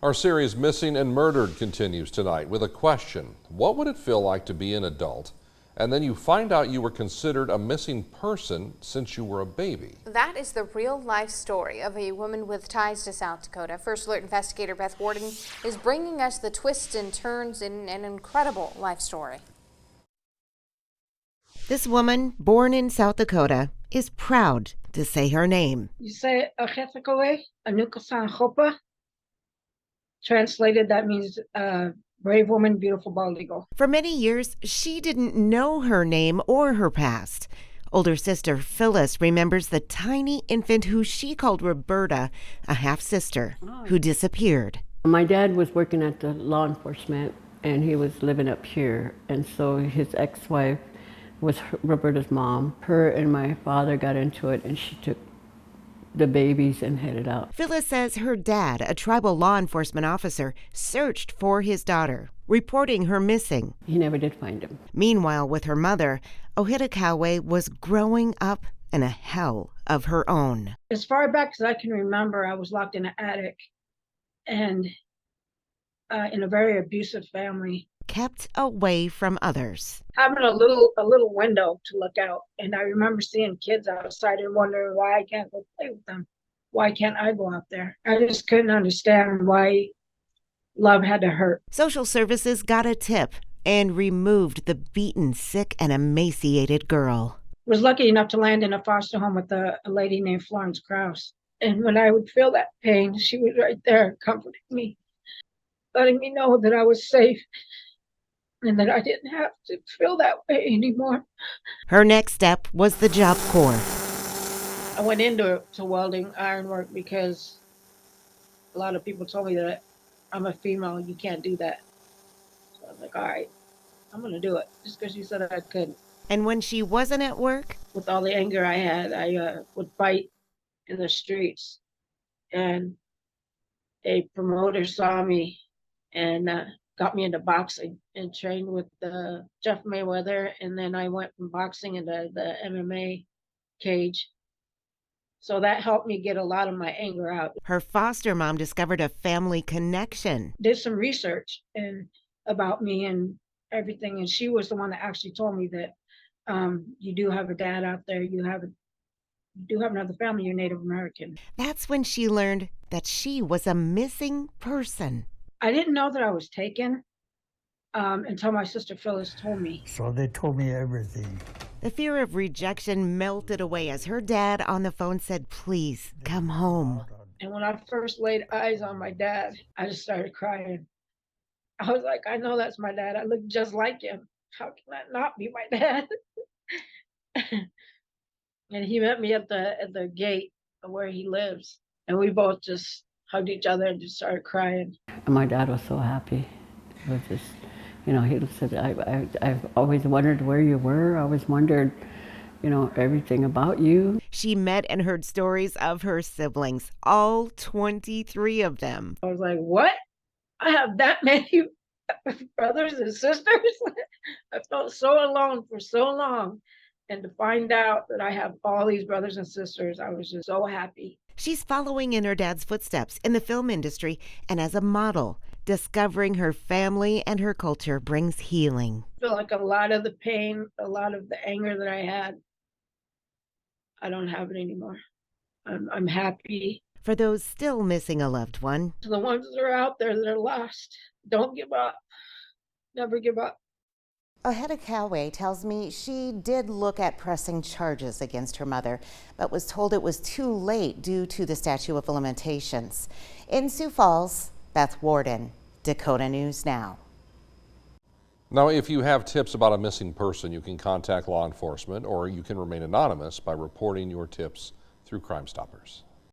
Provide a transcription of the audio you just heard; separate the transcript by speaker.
Speaker 1: Our series Missing and Murdered continues tonight with a question. What would it feel like to be an adult and then you find out you were considered a missing person since you were a baby?
Speaker 2: That is the real-life story of a woman with ties to South Dakota. First Alert investigator Beth Warden is bringing us the twists and turns in an incredible life story.
Speaker 3: This woman, born in South Dakota, is proud to say her name.
Speaker 4: You say Achethakawe, Anukasan Chopa. Translated, that means brave woman, beautiful bald eagle.
Speaker 3: For many years, she didn't know her name or her past. Older sister Phyllis remembers the tiny infant who she called Roberta, a half-sister, who disappeared.
Speaker 5: My dad was working at the law enforcement, and he was living up here. And so his ex-wife was Roberta's mom. Her and my father got into it, and she took the babies and headed out.
Speaker 3: Phyllis says her dad, a tribal law enforcement officer, searched for his daughter, reporting her missing.
Speaker 5: He never did find him.
Speaker 3: Meanwhile, with her mother, Ohitakawe was growing up in a hell of her own.
Speaker 4: As far back as I can remember, I was locked in an attic and in a very abusive family.
Speaker 3: Kept away from others.
Speaker 4: Having a little window to look out, and I remember seeing kids outside and wondering why I can't go play with them. Why can't I go out there? I just couldn't understand why love had to hurt.
Speaker 3: Social services got a tip and removed the beaten, sick, and emaciated girl.
Speaker 4: I was lucky enough to land in a foster home with a lady named Florence Krause. And when I would feel that pain, she was right there comforting me, letting me know that I was safe and that I didn't have to feel that way anymore.
Speaker 3: Her next step was the Job Corps.
Speaker 4: I went into welding ironwork because a lot of people told me that I'm a female, you can't do that. So I was like, all right, I'm gonna do it, just because you said I couldn't.
Speaker 3: And when she wasn't at work,
Speaker 4: with all the anger I had, I would fight in the streets. And a promoter saw me and got me into boxing and trained with Jeff Mayweather, and then I went from boxing into the MMA cage. So that helped me get a lot of my anger out.
Speaker 3: her foster mom discovered a family connection.
Speaker 4: Did some research about me and everything, and she was the one that actually told me that you do have a dad out there, you do have another family, you're Native American.
Speaker 3: That's when she learned that she was a missing person.
Speaker 4: I didn't know that I was taken until my sister Phyllis told me.
Speaker 6: So they told me everything.
Speaker 3: The fear of rejection melted away as her dad on the phone said, "Please come home."
Speaker 4: And when I first laid eyes on my dad, I just started crying. I was like, I know that's my dad. I look just like him. How can that not be my dad? And he met me at the gate of where he lives. And we both just hugged each other and just started crying.
Speaker 5: And my dad was so happy. It was just, he said, I've always wondered where you were. I always wondered, everything about you.
Speaker 3: She met and heard stories of her siblings, all 23 of them.
Speaker 4: I was like, what? I have that many brothers and sisters? I felt so alone for so long. And to find out that I have all these brothers and sisters, I was just so happy.
Speaker 3: She's following in her dad's footsteps in the film industry and as a model. Discovering her family and her culture brings healing.
Speaker 4: I feel like a lot of the pain, a lot of the anger that I had, I don't have it anymore. I'm happy.
Speaker 3: For those still missing a loved one,
Speaker 4: To the ones that are out there that are lost, don't give up. Never give up.
Speaker 7: Ohitakawe tells me she did look at pressing charges against her mother, but was told it was too late due to the statute of limitations. In Sioux Falls, Beth Warden, Dakota News Now.
Speaker 1: Now, if you have tips about a missing person, you can contact law enforcement or you can remain anonymous by reporting your tips through Crime Stoppers.